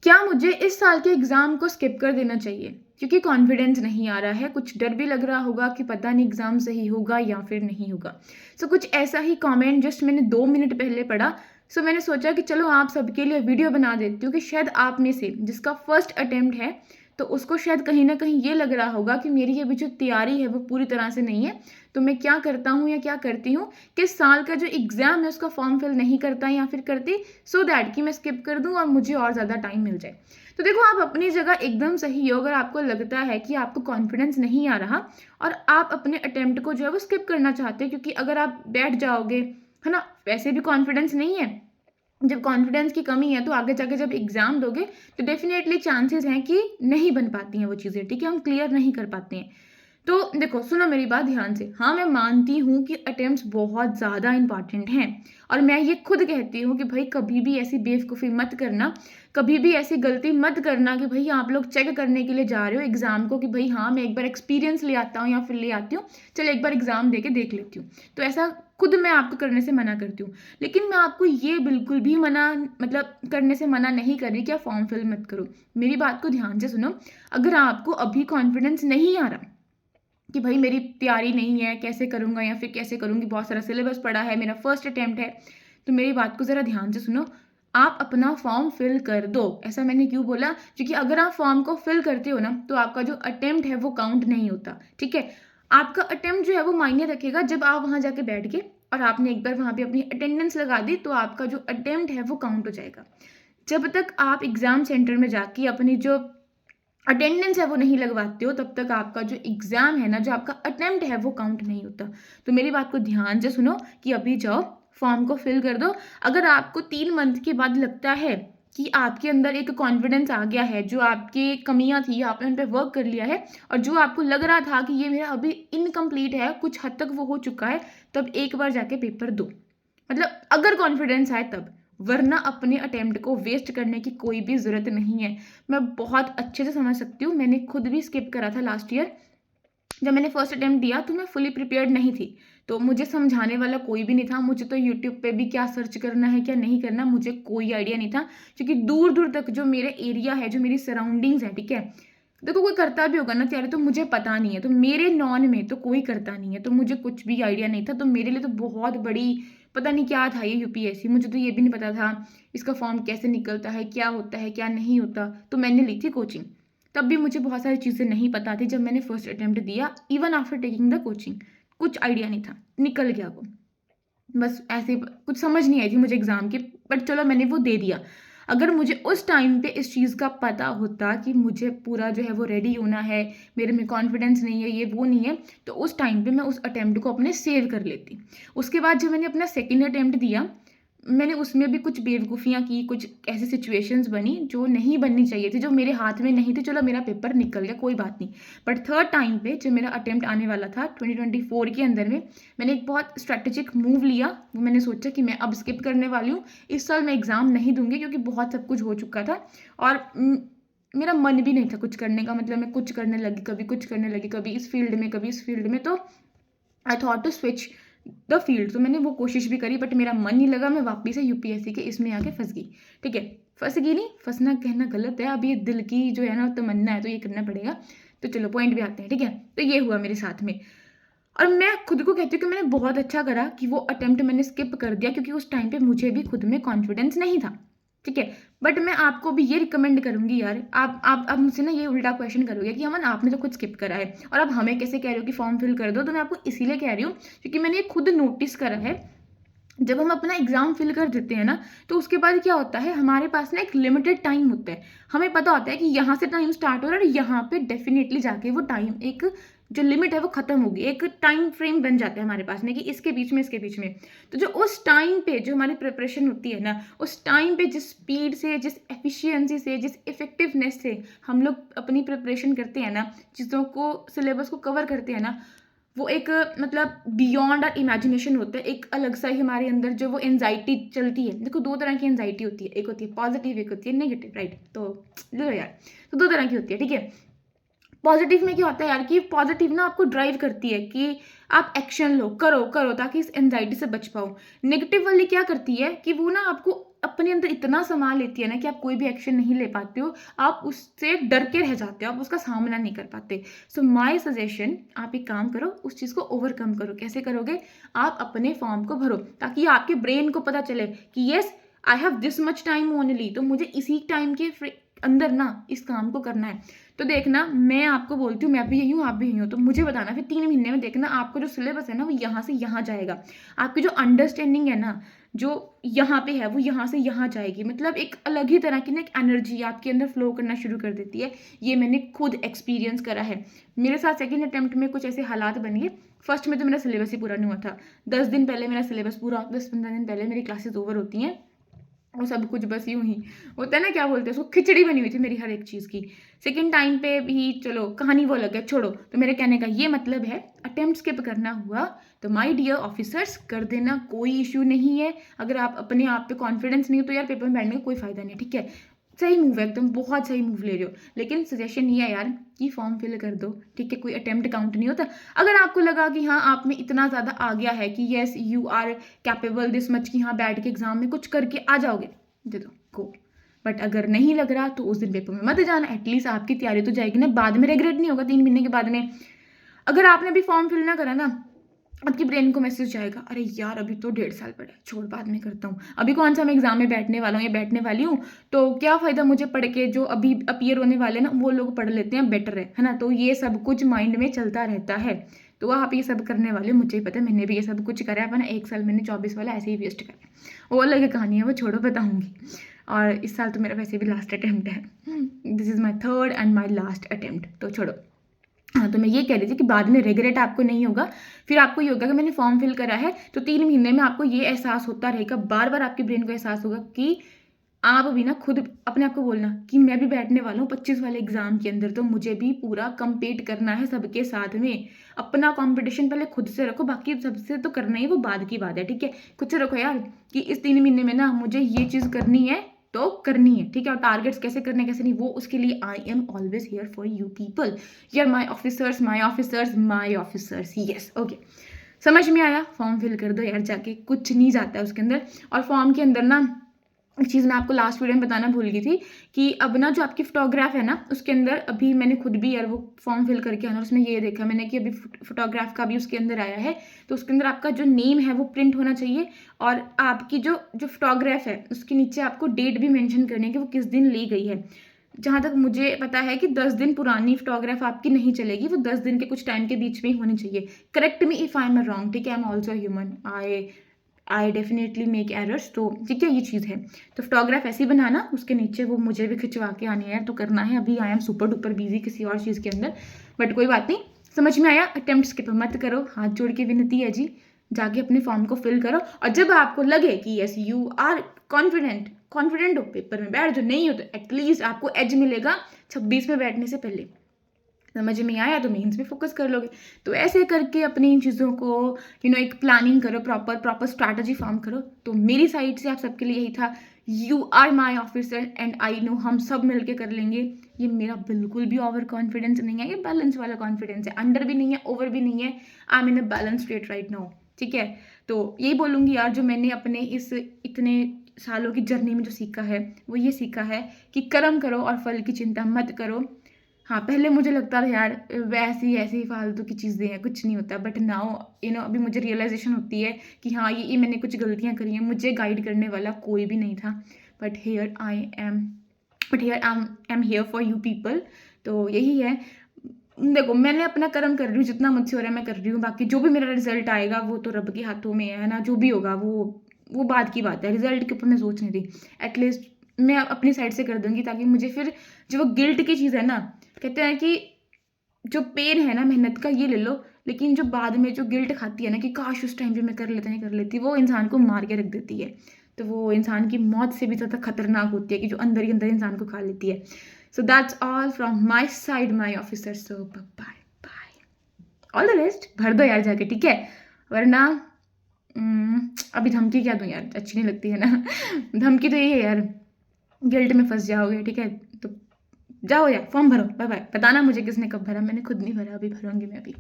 क्या मुझे इस साल के एग्ज़ाम को स्किप कर देना चाहिए? क्योंकि कॉन्फिडेंस नहीं आ रहा है, कुछ डर भी लग रहा होगा कि पता नहीं एग्ज़ाम सही होगा या फिर नहीं होगा। कुछ ऐसा ही कमेंट जस्ट मैंने 2 मिनट पहले पढ़ा। मैंने सोचा कि चलो आप सबके लिए वीडियो बना देती हूँ कि शायद आप में से जिसका फर्स्ट अटेम्प्ट है, तो उसको शायद कहीं न कहीं ये लग रहा होगा कि मेरी अभी जो तैयारी है वो पूरी तरह से नहीं है। तो मैं क्या करता हूँ या क्या करती हूँ कि इस साल का जो एग्ज़ाम है उसका फॉर्म फिल नहीं करता या फिर करती, सो दैट कि मैं स्किप कर दूँ और मुझे और ज़्यादा टाइम मिल जाए। तो देखो, आप अपनी जगह एकदम सही हो अगर आपको लगता है कि आपको कॉन्फिडेंस नहीं आ रहा और आप अपने अटेम्प्ट को जो है वो स्किप करना चाहते हो, क्योंकि अगर आप बैठ जाओगे, है ना? वैसे भी कॉन्फिडेंस नहीं है, जब कॉन्फिडेंस की कमी है तो आगे जाके जब एग्ज़ाम दोगे तो डेफ़िनेटली चांसेस हैं कि नहीं बन पाती हैं वो चीज़ें, ठीक है? हम क्लियर नहीं कर पाते हैं। तो देखो, सुनो मेरी बात ध्यान से। हाँ, मैं मानती हूँ कि अटेम्प्ट्स बहुत ज़्यादा इम्पोर्टेंट हैं और मैं ये खुद कहती हूँ कि भई कभी भी ऐसी बेवकूफ़ी मत करना, कभी भी ऐसी गलती मत करना कि भई आप लोग चेक करने के लिए जा रहे हो एग्ज़ाम को कि भई हाँ, मैं एक बार एक्सपीरियंस ले आता हूँ या फिर ले आती हूँ, चल एक बार एग्ज़ाम दे के देख लेती हूँ। तो ऐसा खुद मैं आपको करने से मना करती हूँ। लेकिन मैं आपको ये बिल्कुल भी मना मतलब करने से मना नहीं कर रही कि आप फॉर्म फिल मत करो। मेरी बात को ध्यान से सुनो, अगर आपको अभी कॉन्फिडेंस नहीं आ रहा कि भाई मेरी तैयारी नहीं है, कैसे करूँगा या फिर कैसे करूँगी, बहुत सारा सिलेबस पड़ा है, मेरा फर्स्ट अटेम्प्ट है, तो मेरी बात को ज़रा ध्यान से सुनो। आप अपना फॉर्म फिल कर दो। ऐसा मैंने क्यों बोला? क्योंकि अगर आप फॉर्म को फिल करते हो ना, तो आपका जो अटेम्प्ट है वो काउंट नहीं होता, ठीक है? आपका अटेम्प्ट जो है वो मायने रखेगा जब आप वहाँ जाके बैठ गए और आपने एक बार वहाँ पे अपनी अटेंडेंस लगा दी, तो आपका जो अटेम्प्ट है वो काउंट हो जाएगा। जब तक आप एग्ज़ाम सेंटर में जाके अपनी जो अटेंडेंस है वो नहीं लगवाते हो, तब तक आपका जो एग्ज़ाम है ना, जो आपका अटेम्प्ट है वो काउंट नहीं होता। तो मेरी बात को ध्यान से सुनो कि अभी जाओ फॉर्म को फिल कर दो। अगर आपको 3 मंथ के बाद लगता है कि आपके अंदर एक कॉन्फिडेंस आ गया है, जो आपकी कमियाँ थी आपने उन पे वर्क कर लिया है और जो आपको लग रहा था कि ये मेरा अभी इनकम्प्लीट है, कुछ हद तक वो हो चुका है, तब एक बार जाके पेपर दो। मतलब अगर कॉन्फिडेंस आए तब, वरना अपने अटेम्प्ट को वेस्ट करने की कोई भी ज़रूरत नहीं है। मैं बहुत अच्छे से समझ सकती हूँ, मैंने खुद भी स्किप करा था लास्ट ईयर। जब मैंने फर्स्ट अटेम्प्ट दिया तो मैं फुली प्रिपेयर्ड नहीं थी, तो मुझे समझाने वाला कोई भी नहीं था। मुझे तो यूट्यूब पे भी क्या सर्च करना है, क्या नहीं करना, मुझे कोई आइडिया नहीं था, क्योंकि दूर-दूर तक जो मेरे एरिया है, जो मेरी सराउंडिंग्स है, ठीक है? देखो, कोई करता भी होगा ना तैयारी, तो मुझे पता नहीं है, तो मेरे नॉन में तो कोई करता नहीं है, तो मुझे कुछ भी आइडिया नहीं था। तो मेरे लिए तो बहुत बड़ी पता नहीं क्या था ये यूपीएससी, मुझे तो ये भी नहीं पता था इसका फॉर्म कैसे निकलता है, क्या होता है, क्या नहीं होता। तो मैंने ली थी कोचिंग। तब भी मुझे बहुत सारी चीज़ें नहीं पता थी जब मैंने फर्स्ट अटेम्प्ट दिया, even after taking the coaching. कुछ आइडिया नहीं था, निकल गया वो। बस ऐसे ही कुछ समझ नहीं आई थी मुझे एग्ज़ाम की, बट चलो मैंने वो दे दिया। अगर मुझे उस टाइम पे इस चीज़ का पता होता कि मुझे पूरा जो है वो रेडी होना है, मेरे में कॉन्फिडेंस नहीं है, ये वो नहीं है, तो उस टाइम पे मैं उस अटेम्प्ट को अपने सेव कर लेती। उसके बाद जब मैंने अपना सेकंड अटेम्प्ट दिया, मैंने उसमें भी कुछ बेवकूफ़ियाँ की, कुछ ऐसी सिचुएशंस बनी जो नहीं बननी चाहिए थी, जो मेरे हाथ में नहीं थी। चलो मेरा पेपर निकल गया, कोई बात नहीं। बट थर्ड टाइम पे जब मेरा अटेम्प्ट आने वाला था 2024 के अंदर में, मैंने एक बहुत स्ट्रैटेजिक मूव लिया। वो मैंने सोचा कि मैं अब स्किप करने वाली हूँ। इस साल मैं एग्ज़ाम नहीं दूँगी, क्योंकि बहुत सब कुछ हो चुका था और मेरा मन भी नहीं था कुछ करने का। मतलब मैं कुछ करने लगी, कभी कुछ करने लगी, कभी इस फ़ील्ड में, कभी इस फ़ील्ड में। तो I thought to switch the field. तो मैंने वो कोशिश भी करी, बट मेरा मन नहीं लगा, मैं वापस से यूपीएससी के इसमें आके फँस गई। ठीक है, फँस गई नहीं, फँसना कहना गलत है। अब ये दिल की जो है ना तमन्ना है, तो ये करना पड़ेगा। तो चलो पॉइंट पे आते हैं, ठीक है? तो ये हुआ मेरे साथ में और मैं खुद को कहती हूँ कि मैंने बहुत अच्छा करा कि वो अटेम्प्ट मैंने स्किप कर दिया, क्योंकि उस टाइम पे मुझे भी खुद में कॉन्फिडेंस नहीं था, ठीक है? बट मैं आपको भी ये रिकमेंड करूँगी यार, आप मुझसे ना ये उल्टा क्वेश्चन करोगे कि अमन आपने तो खुद स्किप करा है और अब हमें कैसे कह रहे हो कि फॉर्म फिल कर दो। तो मैं आपको इसीलिए कह रही हूँ क्योंकि मैंने ये खुद नोटिस करा है। जब हम अपना एग्ज़ाम फिल कर देते हैं ना, तो उसके बाद क्या होता है, हमारे पास ना एक लिमिटेड टाइम होता है। हमें पता होता है कि यहाँ से टाइम स्टार्ट हो रहा है और यहाँ पे डेफ़िनेटली जाके वो टाइम एक जो लिमिट है वो ख़त्म होगी। एक टाइम फ्रेम बन जाता है हमारे पास में कि इसके बीच में, इसके बीच में। तो जो उस टाइम पे जो हमारी प्रिपरेशन होती है ना, उस टाइम पे जिस स्पीड से, जिस एफिशिएंसी से, जिस इफ़ेक्टिवनेस से हम लोग अपनी प्रिपरेशन करते हैं ना, चीज़ों को, सिलेबस को कवर करते हैं ना, वो एक मतलब बियॉन्ड आवर इमेजिनेशन होता है। एक अलग सा ही हमारे अंदर जो वो एंग्ज़ायटी चलती है। देखो, 2 तरह की एंग्ज़ायटी होती है। एक होती है पॉज़िटिव, एक होती है नेगेटिव, राइट? तो लो यार, तो 2 तरह की होती है, ठीक है? पॉज़िटिव में क्या होता है यार कि पॉज़िटिव ना आपको ड्राइव करती है कि आप एक्शन लो, करो, करो ताकि इस एंग्ज़ायटी से बच पाओ। नेगेटिव वाली क्या करती है कि वो ना आपको अपने अंदर इतना समा लेती है ना कि आप कोई भी एक्शन नहीं ले पाते हो, आप उससे डर के रह जाते हो, आप उसका सामना नहीं कर पाते। सो माय सजेशन, आप एक काम करो, उस चीज़ को ओवरकम करो। कैसे करोगे? आप अपने फॉर्म को भरो ताकि आपके ब्रेन को पता चले कि yes I have this much time only, तो मुझे इसी टाइम के अंदर ना इस काम को करना है। तो देखना, मैं आपको बोलती हूँ, मैं भी यही हूँ, आप भी यही हो, तो मुझे बताना फिर 3 महीने में देखना आपका जो सिलेबस है ना वो यहाँ से यहाँ जाएगा। आपकी जो अंडरस्टैंडिंग है ना, जो यहाँ पे है वो यहाँ से यहाँ जाएगी। मतलब एक अलग ही तरह की ना एक एनर्जी आपके अंदर फ्लो करना शुरू कर देती है। ये मैंने खुद एक्सपीरियंस करा है। मेरे साथ सेकंड अटेम्प्ट में कुछ ऐसे हालात बन गए। फर्स्ट में तो मेरा सिलेबस ही पूरा नहीं हुआ था। 10 दिन पहले मेरा सिलेबस पूरा, 10-15 दिन पहले मेरी क्लासेस ओवर होती हैं और सब कुछ बस यूं ही होता है ना, क्या बोलते हैं उसको, खिचड़ी बनी हुई थी मेरी हर एक चीज़ की। सेकंड टाइम पे भी चलो कहानी वो अलग है, छोड़ो। तो मेरे कहने का ये मतलब है, अटेम्प्ट स्किप करना हुआ तो माय डियर ऑफिसर्स कर देना, कोई इशू नहीं है। अगर आप अपने आप पे कॉन्फिडेंस नहीं हो तो यार पेपर में बैठने का कोई फ़ायदा नहीं है, ठीक है। सही मूव है एकदम, बहुत सही मूव ले रहे हो। लेकिन सजेशन ये है यार कि फॉर्म फिल कर दो, ठीक है। कोई अटेम्प्ट काउंट नहीं होता। अगर आपको लगा कि हाँ आप में इतना ज़्यादा आ गया है कि yes you are capable this much कि हाँ बैठ के एग्जाम में कुछ करके आ जाओगे, दे दो, गो। बट अगर नहीं लग रहा तो उस दिन पेपर में मत जाना। एटलीस्ट आपकी तैयारी तो जाएगी ना, बाद में रिग्रेट नहीं होगा 3 महीने के बाद में। अगर आपने अभी फॉर्म फिल ना करा ना, आपकी ब्रेन को मैसेज जाएगा, अरे यार अभी तो 1.5 साल पड़ा है, छोड़ बाद में करता हूँ। अभी कौन सा मैं एग्जाम में बैठने वाला हूँ या बैठने वाली हूँ, तो क्या फ़ायदा मुझे पढ़ के, जो अभी अपीयर होने वाले ना वो लोग पढ़ लेते हैं, बेटर है ना। तो ये सब कुछ माइंड में चलता रहता है। तो आप ये सब करने वाले, मुझे ही पता है, मैंने भी ये सब कुछ करा है। अपना 1 साल मैंने 24 वाला ऐसे ही वेस्ट करा है। वो अलग कहानी है, वो छोड़ो, बताऊँगी। और इस साल तो मेरा वैसे भी लास्ट अटैम्प्ट है। This is my 3rd and my last attempt, तो छोड़ो। हाँ, तो मैं ये कह रही थी कि बाद में रिग्रेट आपको नहीं होगा। फिर आपको ये होगा कि मैंने फॉर्म फिल करा है, तो 3 महीने में आपको ये एहसास होता रहेगा, बार बार आपके ब्रेन को एहसास होगा कि आप भी ना खुद अपने आप को बोलना कि मैं भी बैठने वाला हूँ 25 वाले एग्जाम के अंदर, तो मुझे भी पूरा कम्पीट करना है सबके साथ में। अपना कंपटीशन पहले खुद से रखो, बाकी सबसे तो करना ही वो बाद की बात है, ठीक है। खुद से रखो यार कि इस 3 महीने में ना मुझे ये चीज़ करनी है तो करनी है, ठीक है। और टारगेट्स कैसे करने कैसे नहीं, वो उसके लिए I am always here for you people, यार माई ऑफिसर्स माई ऑफिसर्स माई ऑफिसर्स, यस ओके। समझ में आया? फॉर्म फिल कर दो यार जाके, कुछ नहीं जाता है उसके अंदर। और फॉर्म के अंदर ना एक चीज़ मैं आपको लास्ट वीडियो में बताना भूल गई थी कि अब ना जो आपकी फोटोग्राफ है ना उसके अंदर, अभी मैंने खुद भी यार वो फॉर्म फिल करके आना, उसमें ये देखा मैंने कि अभी फोटोग्राफ का भी उसके अंदर आया है। तो उसके अंदर आपका जो नेम है वो प्रिंट होना चाहिए, और आपकी जो जो फोटोग्राफ है उसके नीचे आपको डेट भी मेंशन करनी है कि वो किस दिन ली गई है। जहाँ तक मुझे पता है कि 10 दिन पुरानी फोटोग्राफ आपकी नहीं चलेगी, वो 10 दिन के कुछ टाइम के बीच में ही होनी चाहिए। Correct me if I am wrong, ठीक है। I am also human, I definitely make errors, तो ठीक है ये चीज़ है। तो फोटोग्राफ ऐसे ही बनाना, उसके नीचे वो मुझे भी खिंचवा के आनी है यार, तो करना है। अभी I am super duper busy किसी और चीज़ के अंदर, बट कोई बात नहीं, समझ में आया। अटेम्प्ट स्किप मत करो, हाथ जोड़ के विनती है जी, जाके अपने फॉर्म को फिल करो। और जब आपको लगे कि यस यू आर कॉन्फिडेंट हो, पेपर में बैठ, जो नहीं हो तो एटलीस्ट आपको एज मिलेगा 26 में बैठने से पहले। समझ में आया? तो मेंस में फोकस कर लोगे। तो ऐसे करके अपनी इन चीज़ों को एक प्लानिंग करो, प्रॉपर स्ट्रैटेजी फॉर्म करो। तो मेरी साइड से आप सबके लिए यही था, you are my officer and I know हम सब मिलके कर लेंगे। ये मेरा बिल्कुल भी ओवर कॉन्फिडेंस नहीं है, ये बैलेंस वाला कॉन्फिडेंस है, अंडर भी नहीं है ओवर भी नहीं है। I am in a balance state right now, ठीक है। तो यही बोलूँगी यार, जो मैंने अपने इस इतने सालों की जर्नी में जो सीखा है वो ये सीखा है कि कर्म करो और फल की चिंता मत करो। हाँ, पहले मुझे लगता था यार वैसी ऐसी फालतू की चीज़ें हैं, कुछ नहीं होता, बट नाउ अभी मुझे रियलाइजेशन होती है कि हाँ ये मैंने कुछ गलतियाँ करी हैं, मुझे गाइड करने वाला कोई भी नहीं था, but here I am here for you people. तो यही है, देखो मैंने अपना कर्म कर रही हूँ, जितना मुझसे हो रहा है मैं कर रही हूँ, बाकी जो भी मेरा रिजल्ट आएगा वो तो रब के हाथों में है ना। जो भी होगा वो बात की बात है, रिजल्ट के ऊपर मैं सोच नहीं रही। एटलीस्ट मैं अपनी साइड से कर दूंगी, ताकि मुझे फिर जो वो गिल्ट की चीज़ है ना, कहते हैं कि जो पेन है ना मेहनत का ये ले लो, लेकिन जो बाद में जो गिल्ट खाती है ना कि काश उस टाइम पे मैं कर लेती, वो इंसान को मार के रख देती है। तो वो इंसान की मौत से भी ज़्यादा खतरनाक होती है कि जो अंदर ही अंदर इंसान को खा लेती है। So that's all from my side my officer, so bye bye, all the best. भर दो यार जाके, ठीक है, वरना अभी धमकी क्या दूँ यार, अच्छी नहीं लगती है ना। धमकी तो यही है यार, गिल्ट में फंस जाओगे, ठीक है। तो जाओ यार फॉर्म भरो, बाय बाय। बताना मुझे किसने कब भरा, मैंने खुद नहीं भरा, अभी भरूंगी मैं अभी।